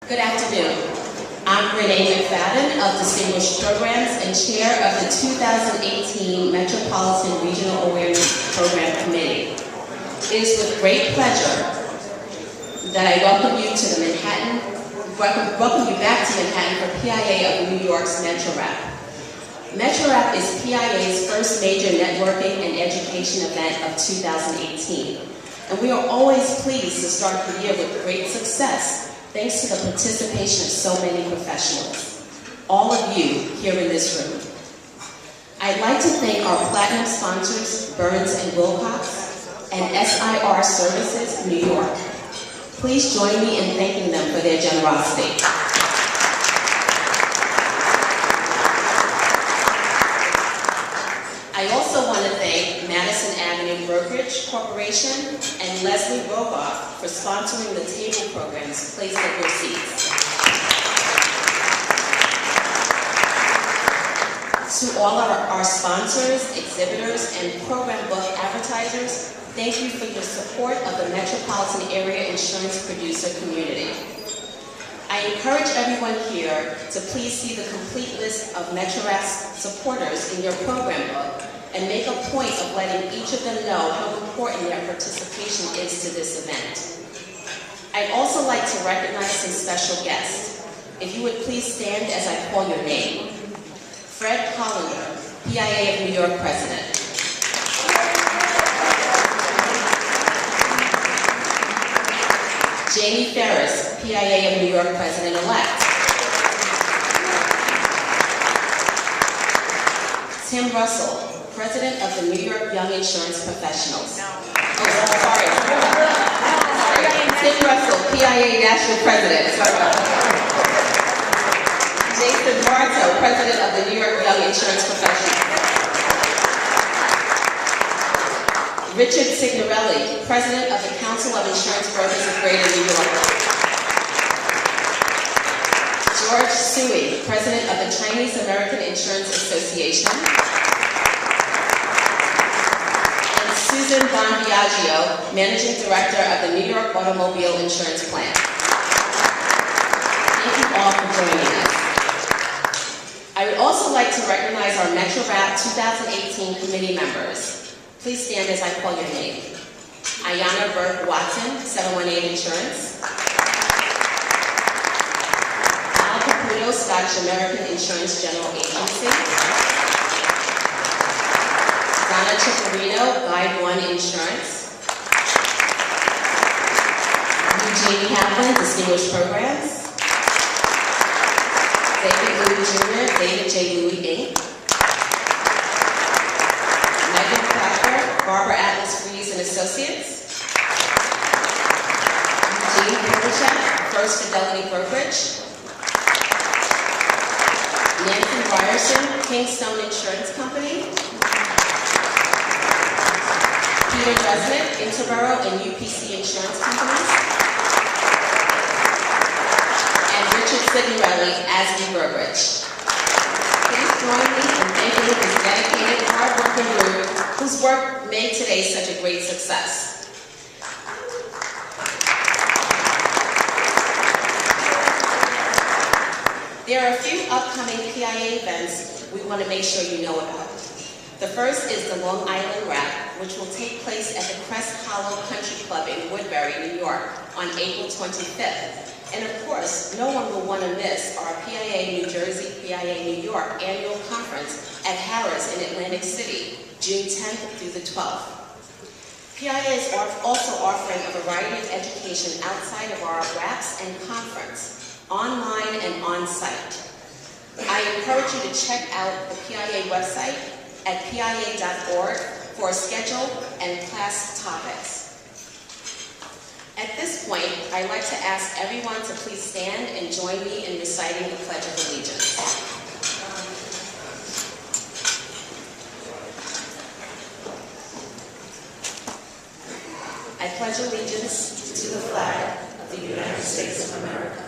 Good afternoon. I'm Renee McFadden of Distinguished Programs and Chair of the 2018 Metropolitan Regional Awareness Program Committee. It is with great pleasure that I welcome you to the welcome you back to Manhattan for PIA of New York's MetroRAP. MetroRAP is PIA's first major networking and education event of 2018. And we are always pleased to start the year with great success, thanks to the participation of so many professionals, all of you here in this room. I'd like to thank our platinum sponsors, Burns & Wilcox, and SIR Services, New York. Please join me in thanking them for their generosity. I also want to thank Madison Avenue Brokerage Corporation and Leslie Rogoff for sponsoring the table programs placed at your seats. To all of our sponsors, exhibitors, and program book advertisers, thank you for your support of the metropolitan area insurance producer community. I encourage everyone here to please see the complete list of MetroRAP's supporters in your program book and make a point of letting each of them know how important their participation is to this event. I'd also like to recognize some special guests. If you would please stand as I call your name. Fred Hollander, PIA of New York President. Jamie Ferris, PIA of New York President-elect. Tim Russell, President of the New York Young Insurance Professionals. Oh, sorry. Tim Russell, PIA National President. Jason Marto, President of the New York Young Insurance Professionals. Richard Signorelli, President of the Council of Insurance Brokers of Greater New York. George Sui, President of the Chinese American Insurance Association. And Susan Von Biagio, Managing Director of the New York Automobile Insurance Plan. Thank you all for joining us. I would also like to recognize our MetroRAP 2018 committee members. Please stand as I call your name. Ayana Burke Watson, 718 Insurance. Al Caputo, Scottish American Insurance General Agency. Donna Ciccarino, Guide 1 Insurance. Eugene Kaplan, Distinguished Programs. David Louis Jr., David J. Louis, Inc. Barbara Atlas Freeze and Associates. Eugene Kubitschek, First Fidelity Brokerage. Nancy Ryerson, Kingstone Insurance Company. Peter Resnick, Interborough and UPC Insurance Companies. And Richard Signorelli, ASB Brokerage. Please join me in thanking this dedicated, hard-working group whose work made today such a great success. There are a few upcoming PIA events we want to make sure you know about. The first is the Long Island Rap, which will take place at the Crest Hollow Country Club in Woodbury, New York on April 25th. And of course, no one will want to miss our PIA New Jersey, PIA New York annual conference at Harrah's in Atlantic City, June 10th through the 12th. PIA is also offering a variety of education outside of our RAPs and conference, online and on-site. I encourage you to check out the PIA website at pia.org for a schedule and class topics. At this point, I'd like to ask everyone to please stand and join me in reciting the Pledge of Allegiance. I pledge allegiance to the flag of the United States of America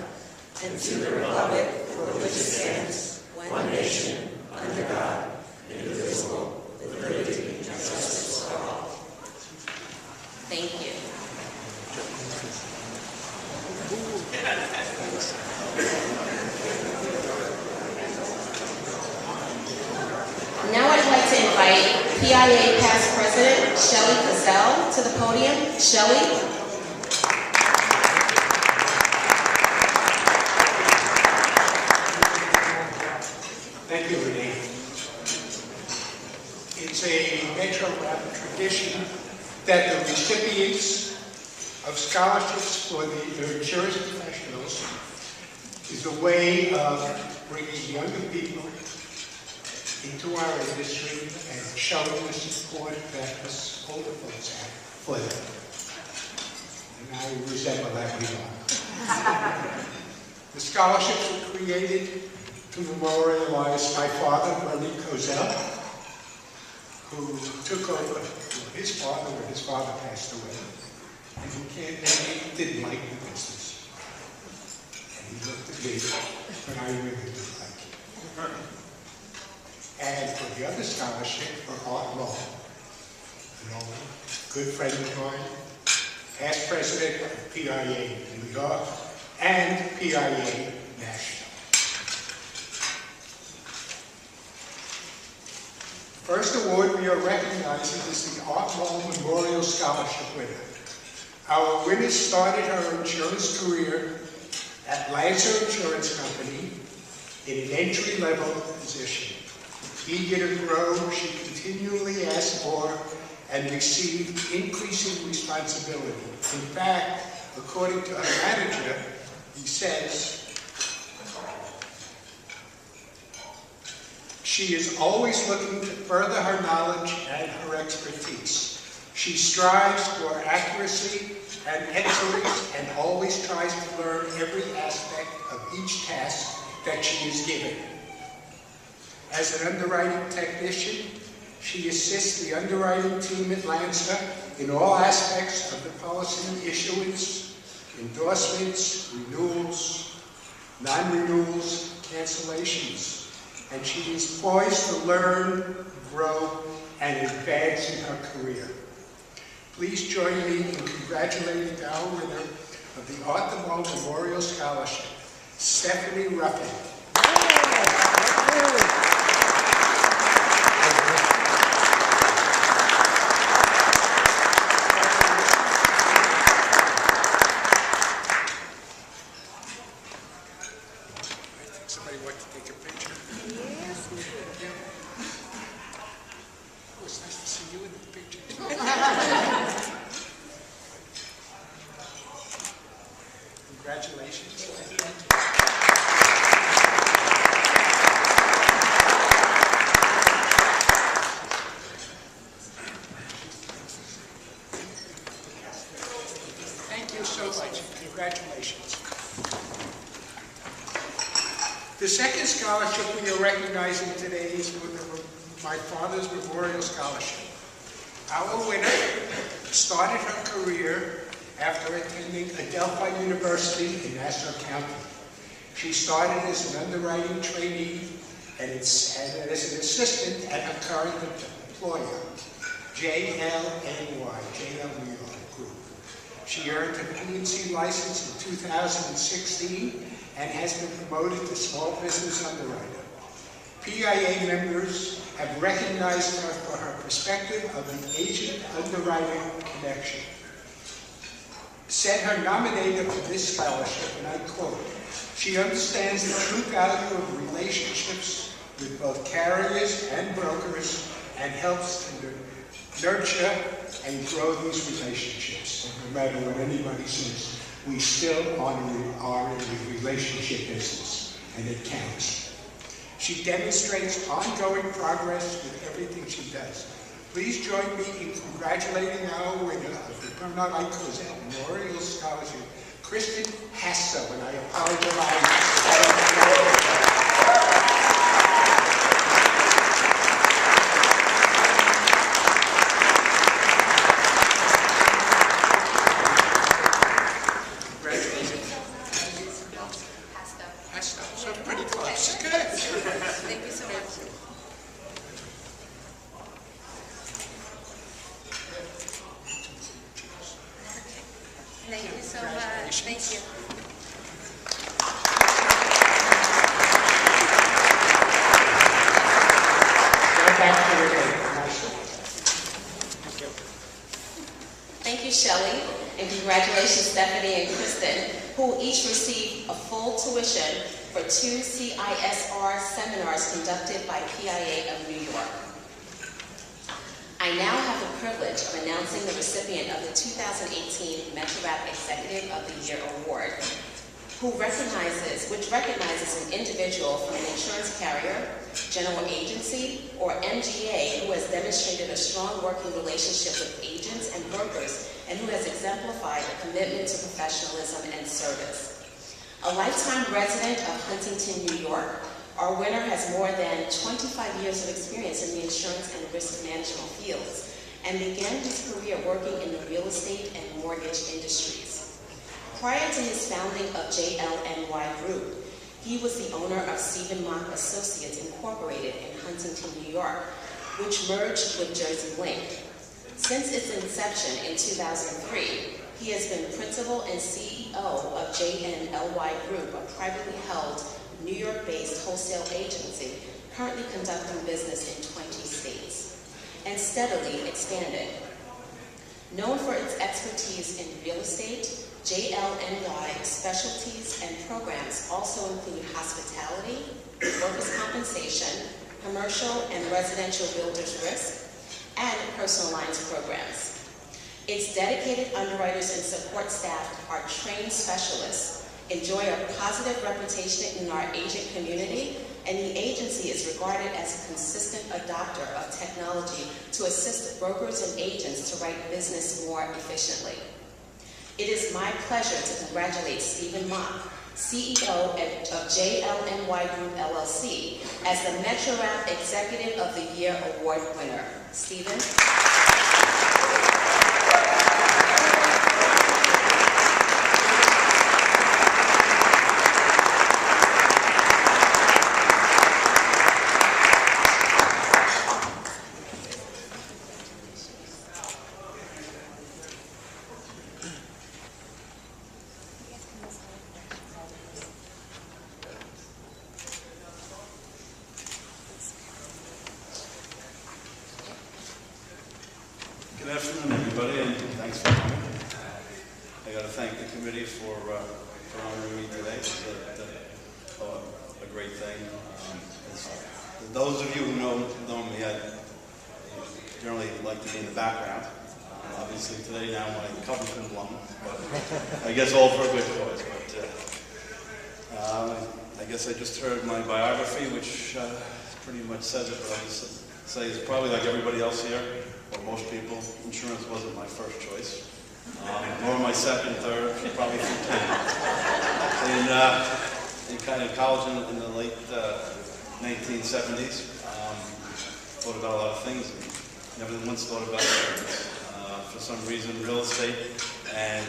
and to the republic for which it stands, one nation, under God, indivisible, with liberty and justice for all. Thank you. PIA past president, Shelley Cassell, to the podium. Shelley. Thank you, Renee. It's a MetroRAP tradition that the recipients of scholarships for the insurance professionals is a way of bringing younger people into our industry and showing the support that us older folks have for them. And I resemble that remark. The scholarships were created to memorialize my father, Bernie Cozell, who took over his father when his father passed away, and who didn't like the business. And he looked at me when I really didn't like it. And for the other scholarship for Art Law, an old good friend of mine, past president of PIA New York and PIA National. First award we are recognizing is the Art Law Memorial Scholarship winner. Our winner started her insurance career at Lancer Insurance Company in an entry-level position. Eager to grow, she continually asked for and received increasing responsibility. In fact, according to her manager, he says, she is always looking to further her knowledge and her expertise. She strives for accuracy and excellence and always tries to learn every aspect of each task that she is given. As an underwriting technician, she assists the underwriting team at Lancer in all aspects of the policy issuance, endorsements, renewals, non-renewals, cancellations. And she is poised to learn, grow, and advance in her career. Please join me in congratulating our winner of the Art Law Memorial Scholarship, Stephanie Ruffin. Somebody want to take a picture? Yes. Oh, it's nice to see you in the picture. Congratulations. Thank you so much. Congratulations. The second scholarship we are recognizing today is for my father's Memorial Scholarship. Our winner started her career after attending Adelphi University in Nassau County. She started as an underwriting trainee and as an assistant at her current employer, JL New York Group. She earned her PNC license in 2016 and has been promoted to small business underwriter. PIA members have recognized her for her perspective of the agent underwriting connection. Said her nominator for this scholarship, and I quote, she understands the true value of relationships with both carriers and brokers and helps to nurture and grow these relationships. And no matter what anybody says, we still are in the relationship business, and it counts. She demonstrates ongoing progress with everything she does. Please join me in congratulating our winner of the Bernard I. Cozell Memorial Scholarship, Kristen Hasso, and I apologize. So pretty close. Good. Thank you so much. Thank you so much. Thank you. Go back to your day. each receive a full tuition for 2 CISR seminars conducted by PIA of New York. I now have the privilege of announcing the recipient of the 2018 MetroRAP Executive of the Year Award, which recognizes an individual from an insurance carrier, general agency, or MGA who has demonstrated a strong working relationship with agents and brokers and who has exemplified a commitment to professionalism and service. A lifetime resident of Huntington, New York, our winner has more than 25 years of experience in the insurance and risk management fields and began his career working in the real estate and mortgage industries. Prior to his founding of JLNY Group, he was the owner of Stephen Mock Associates Incorporated in Huntington, New York, which merged with Jersey Link. Since its inception in 2003, he has been principal and CEO of JLNY Group, a privately held New York-based wholesale agency currently conducting business in 20 states and steadily expanding. Known for its expertise in real estate, JLNY specialties and programs also include hospitality, workers' compensation, commercial and residential builders risk, and personal lines programs. Its dedicated underwriters and support staff are trained specialists, enjoy a positive reputation in our agent community, and the agency is regarded as a consistent adopter of technology to assist brokers and agents to write business more efficiently. It is my pleasure to congratulate Stephen Mock, CEO of JLNY Group LLC, as the MetroRAP Executive of the Year Award winner. Stephen. Good afternoon, everybody, and thanks for coming. I got to thank the committee for honoring me today. It's a great thing. Those of you who know me, I generally like to be in the background. Obviously, today now my cover's been blown, but I guess all for a good cause. But I guess I just heard my biography, which pretty much says it. But I'll just say it's probably like everybody else here, or most people, insurance wasn't my first choice, nor my second, third, probably through 10. In kind of college in the late 1970s, thought about a lot of things, and never once thought about insurance. For some reason, real estate and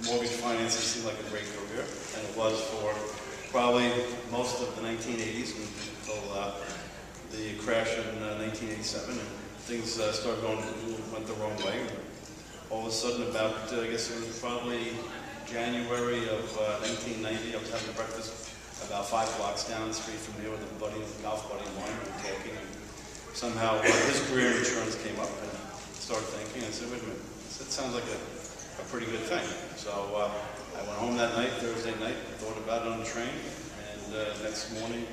mortgage financing seemed like a great career, and it was for probably most of the 1980s until the crash in 1987. And things went the wrong way. All of a sudden, about, I guess it was probably January of 1990, I was having breakfast about 5 blocks down the street from here with a golf buddy of mine. We were talking, and somehow his career in insurance came up, and I started thinking, I said, wait a minute, that sounds like a pretty good thing. So I went home that night, Thursday night, thought about it on the train, and next morning,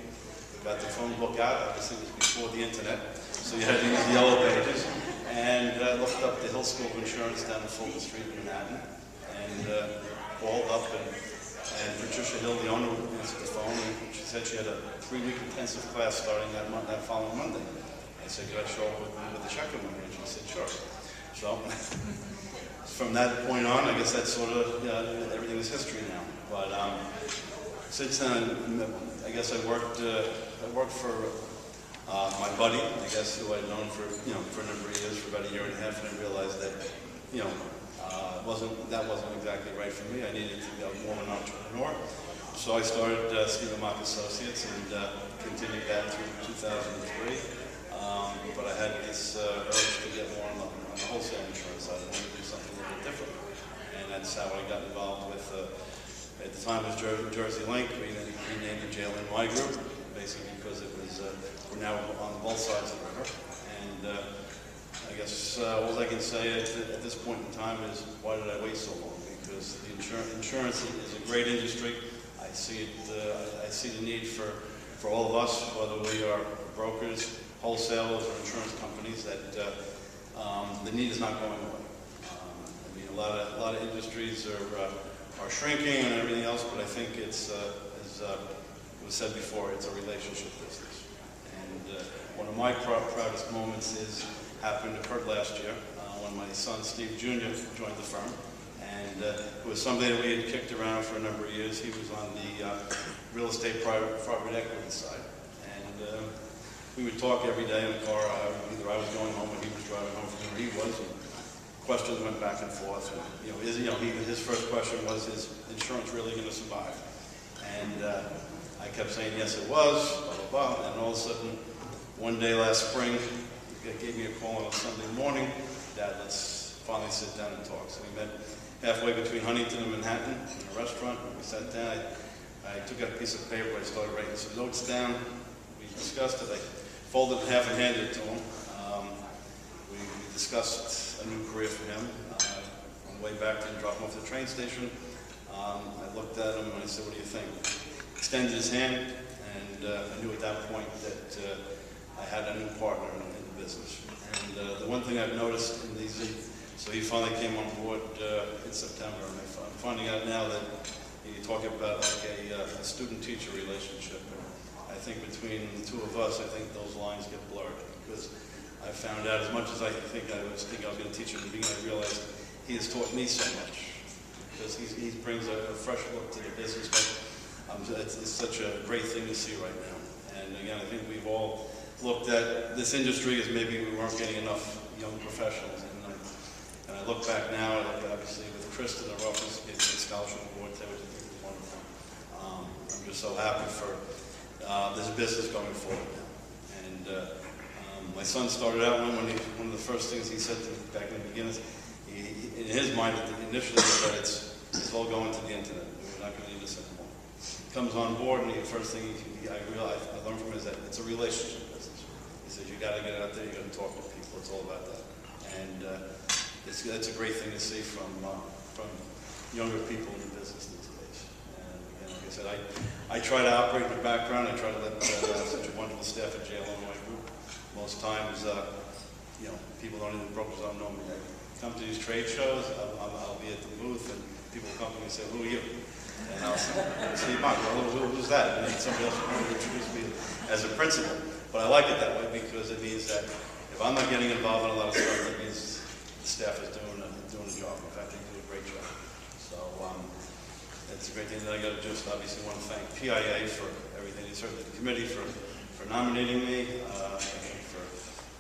got the phone book out. Obviously it was before the internet, so you had to use the yellow pages, and looked up the Hill School of Insurance down on Fulton Street in Manhattan, and called up, and Patricia Hill, the owner, answered the phone, and she said she had a 3-week intensive class starting that following Monday. I said, could I show up with the check-in with me? And she said, sure. So from that point on, I guess that's sort of, everything is history now. But since then, I guess I worked for my buddy, I guess, who I'd known for a number of years, for about 1.5 years, and I realized that that wasn't exactly right for me. I needed to be more of an entrepreneur, so I started Stephen Mock Associates and continued that through 2003. But I had this urge to get more on the wholesale insurance side. I wanted to do something a little bit different, and that's how I got involved with. At the time, it was Jersey Link. We renamed the JLNY Group, basically because it was, we're now on both sides of the river. And I guess all I can say at this point in time is, why did I wait so long? because the insurance is a great industry. I see the need for all of us, whether we are brokers, wholesalers, or insurance companies, that the need is not going away. I mean, a lot of industries are shrinking and everything else, but I think it's, as was said before, it's a relationship business. And one of my proudest moments occurred last year when my son Steve Jr. joined the firm, and it was something that we had kicked around for a number of years. He was on the real estate private equity side, and we would talk every day in the car. Either I was going home or he was driving home from where he was, and questions went back and forth. And, his first question was, is insurance really going to survive? And I kept saying, yes, it was, blah, blah, blah. And all of a sudden, one day last spring, he gave me a call on a Sunday morning. Dad, let's finally sit down and talk. So we met halfway between Huntington and Manhattan in a restaurant. We sat down. I took out a piece of paper. I started writing some notes down. We discussed it. I folded it in half and handed it to him. We discussed a new career for him. On the way back, to drop him off at the train station. I looked at him and I said, what do you think? Extended his hand, and I knew at that point that I had a new partner in the business. And the one thing I've noticed in these, so he finally came on board in September, and I'm finding out now that you talk about like a student-teacher relationship. And I think between the two of us, I think those lines get blurred, because I found out as much as I think I was going to teach him at the beginning, I realized he has taught me so much, because he brings a fresh look to the business. But it's such a great thing to see right now. And again, I think we've all looked at this industry as maybe we weren't getting enough young professionals. And I look back now, obviously with Kristen, our office getting the scholarship award today, which I think is wonderful. I'm just so happy for this business going forward now. And my son started out one of the first things he said to me back in the beginning, in his mind initially was that it's all going to the internet. We're not going to need this anymore. He comes on board, and the first thing I learned from him is that it's a relationship business. He says you got to get out there, you got to talk to people. It's all about that. And it's a great thing to see from younger people in the business these days. And again, like I said, I try to operate in the background. I try to let such a wonderful staff at JLNY Group. Most times, people don't even, brokers don't know me. I come to these trade shows, I'll be at the booth, and people come to me and say, who are you? And I'll say, Steve Monk, who's that? And then somebody else will introduce me as a principal. But I like it that way, because it means that if I'm not getting involved in a lot of stuff, that means the staff is doing a job. In fact, they do a great job. So it's a great thing that I got to just obviously want to thank PIA for everything. Certainly the committee for nominating me, for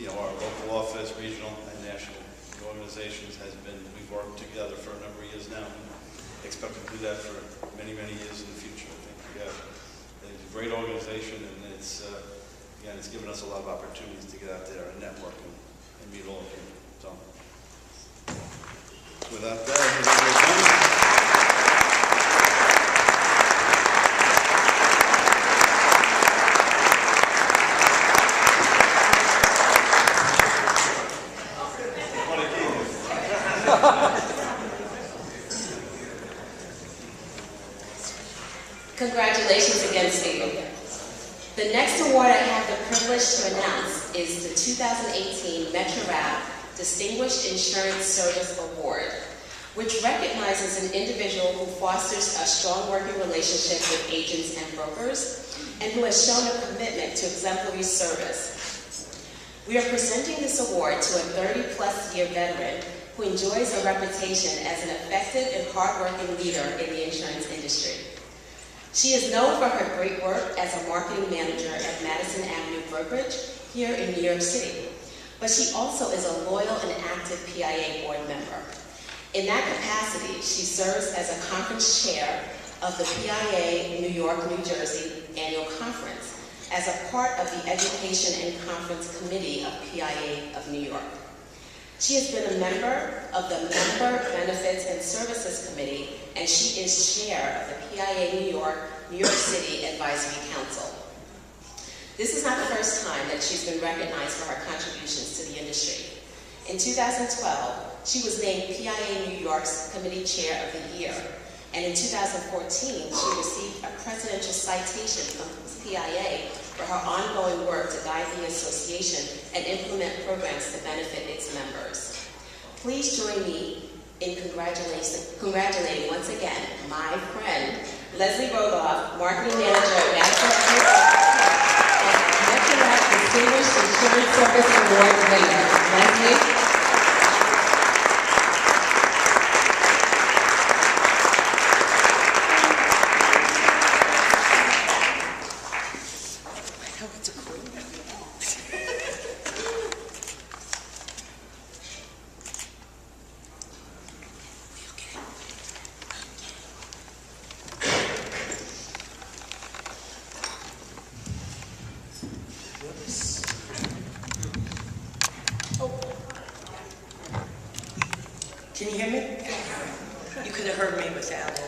our local office, regional and national. The organizations we've worked together for a number of years now. Expect to do that for many, many years in the future. I think it's a great organization, and it's given us a lot of opportunities to get out there and network and meet all of you. So, without that, have a great time. Congratulations again, Stephen. The next award I have the privilege to announce is the 2018 MetroRAP Distinguished Insurance Service Award, which recognizes an individual who fosters a strong working relationship with agents and brokers, and who has shown a commitment to exemplary service. We are presenting this award to a 30-plus year veteran who enjoys a reputation as an effective and hardworking leader in the insurance industry. She is known for her great work as a marketing manager at Madison Avenue Brokerage here in New York City, but she also is a loyal and active PIA board member. In that capacity, she serves as a conference chair of the PIA New York, New Jersey annual conference as a part of the Education and Conference Committee of PIA of New York. She has been a member of the Member Benefits and Services Committee, and she is chair of the PIA New York City Advisory Council. This is not the first time that she's been recognized for her contributions to the industry. In 2012, she was named PIA New York's Committee Chair of the Year. And in 2014, she received a presidential citation from PIA for her ongoing work to guide the association and implement programs to benefit its members. Please join me in congratulating once again my friend, Leslie Rogoff, Marketing Manager at MetroRAP Distinguished Insurance Service Award winner. Leslie? Can you hear me? You could have heard me without it.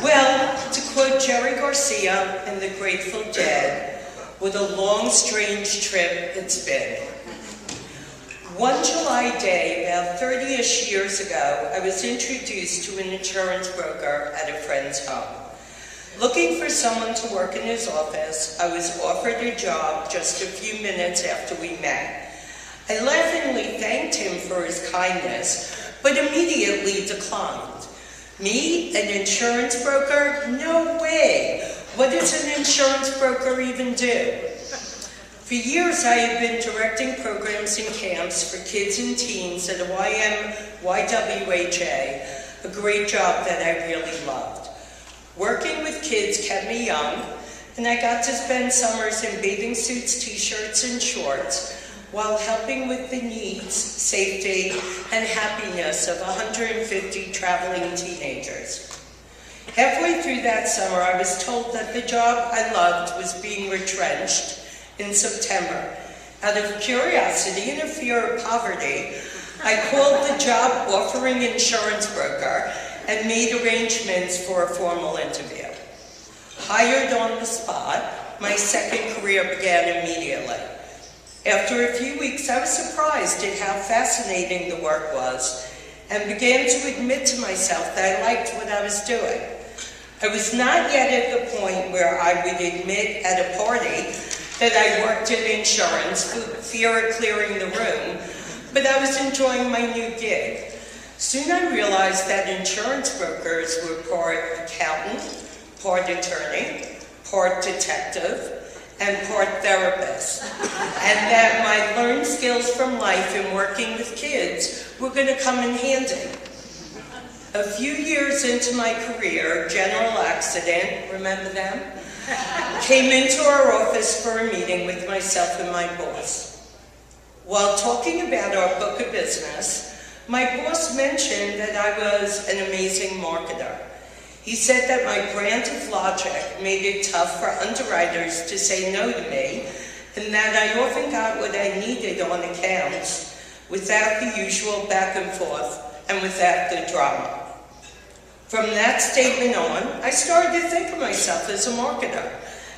Well, to quote Jerry Garcia in The Grateful Dead, what a long, strange trip it's been. One July day, about 30-ish years ago, I was introduced to an insurance broker at a friend's home. Looking for someone to work in his office, I was offered a job just a few minutes after we met. I laughingly thanked him for his kindness, but immediately declined. Me, an insurance broker? No way! What does an insurance broker even do? For years, I had been directing programs and camps for kids and teens at YWHA, a great job that I really loved. Working with kids kept me young, and I got to spend summers in bathing suits, t-shirts, and shorts, while helping with the needs, safety, and happiness of 150 traveling teenagers. Halfway through that summer, I was told that the job I loved was being retrenched in September. Out of curiosity and a fear of poverty, I called the job offering insurance broker and made arrangements for a formal interview. Hired on the spot, my second career began immediately. After a few weeks, I was surprised at how fascinating the work was and began to admit to myself that I liked what I was doing. I was not yet at the point where I would admit at a party that I worked in insurance for fear of clearing the room, but I was enjoying my new gig. Soon I realized that insurance brokers were part accountant, part attorney, part detective, and part therapist, and that my learned skills from life and working with kids were going to come in handy. A few years into my career, General Accident, remember them? Came into our office for a meeting with myself and my boss. While talking about our book of business, my boss mentioned that I was an amazing marketer. He said that my brand of logic made it tough for underwriters to say no to me, and that I often got what I needed on accounts without the usual back and forth and without the drama. From that statement on, I started to think of myself as a marketer,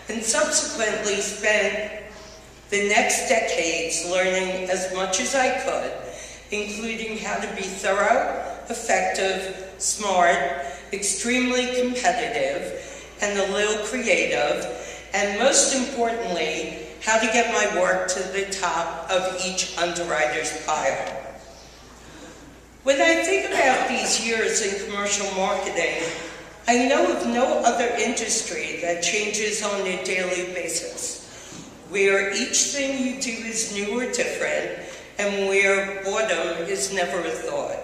and subsequently spent the next decades learning as much as I could, including how to be thorough, effective, smart, extremely competitive, and a little creative, and most importantly, how to get my work to the top of each underwriter's pile. When I think about these years in commercial marketing, I know of no other industry that changes on a daily basis, where each thing you do is new or different, and where boredom is never a thought.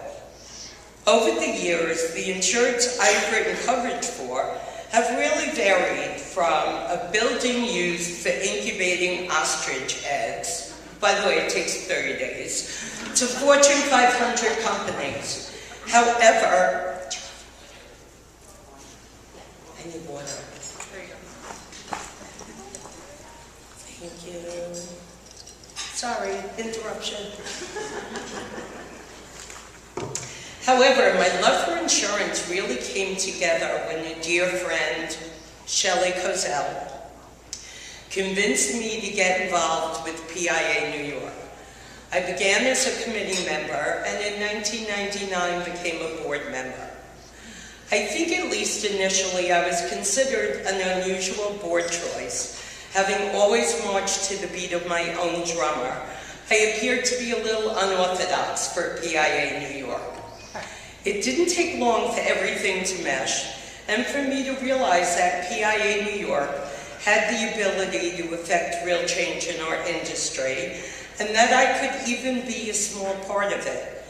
Over the years, the insureds I've written coverage for have really varied from a building used for incubating ostrich eggs, by the way, it takes 30 days, to Fortune 500 companies. However, I need water. There you go. Thank you. Sorry, interruption. However, my love for insurance really came together when a dear friend, Shelley Cozell, convinced me to get involved with PIA New York. I began as a committee member and in 1999 became a board member. I think at least initially I was considered an unusual board choice. Having always marched to the beat of my own drummer, I appeared to be a little unorthodox for PIA New York. It didn't take long for everything to mesh, and for me to realize that PIA New York had the ability to affect real change in our industry, and that I could even be a small part of it.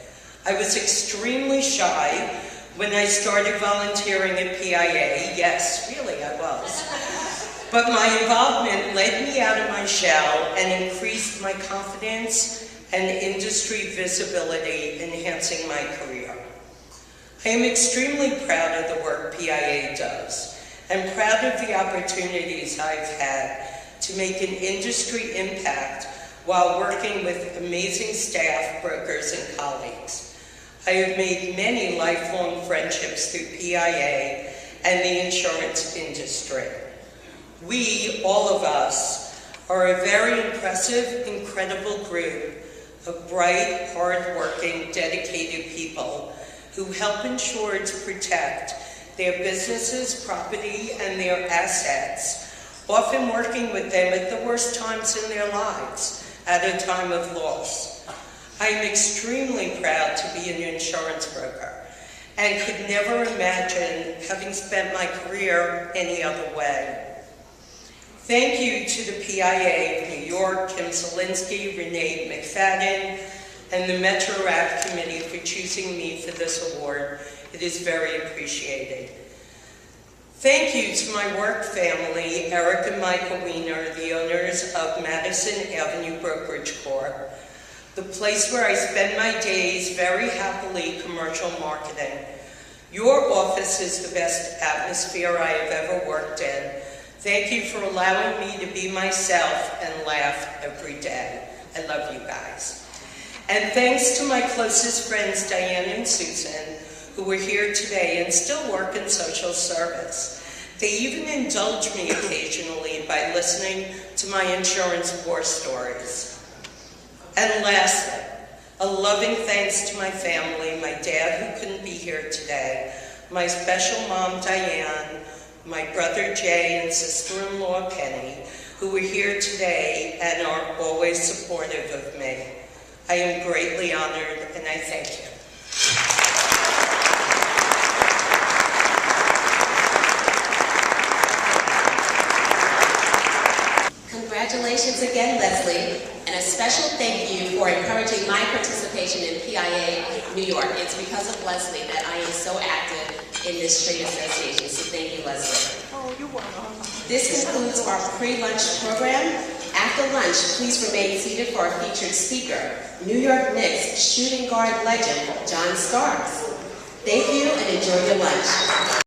I was extremely shy when I started volunteering at PIA. Yes, really I was. But my involvement led me out of my shell and increased my confidence and industry visibility, enhancing my career. I am extremely proud of the work PIA does, and proud of the opportunities I've had to make an industry impact while working with amazing staff, brokers, and colleagues. I have made many lifelong friendships through PIA and the insurance industry. We, all of us, are a very impressive, incredible group of bright, hard-working, dedicated people who help insureds protect their businesses, property, and their assets, often working with them at the worst times in their lives, at a time of loss. I am extremely proud to be an insurance broker and could never imagine having spent my career any other way. Thank you to the PIA of New York, Kim Zielinski, Renee McFadden, and the MetroRAP committee for choosing me for this award. It is very appreciated. Thank you to my work family, Eric and Michael Wiener, the owners of Madison Avenue Brokerage Corp., the place where I spend my days very happily commercial marketing. Your office is the best atmosphere I have ever worked in. Thank you for allowing me to be myself and laugh every day. I love you guys. And thanks to my closest friends, Diane and Susan, who were here today and still work in social service. They even indulge me occasionally by listening to my insurance war stories. And lastly, a loving thanks to my family, my dad who couldn't be here today, my special mom, Diane, my brother Jay and sister-in-law Penny, who are here today and are always supportive of me. I am greatly honored, and I thank you. Congratulations again, Leslie, and a special thank you for encouraging my participation in PIA New York. It's because of Leslie that I am so active in this trade association, so thank you, Leslie. Oh, you're welcome. This concludes our pre-lunch program. After lunch, please remain seated for our featured speaker, New York Knicks shooting guard legend, John Starks. Thank you and enjoy your lunch.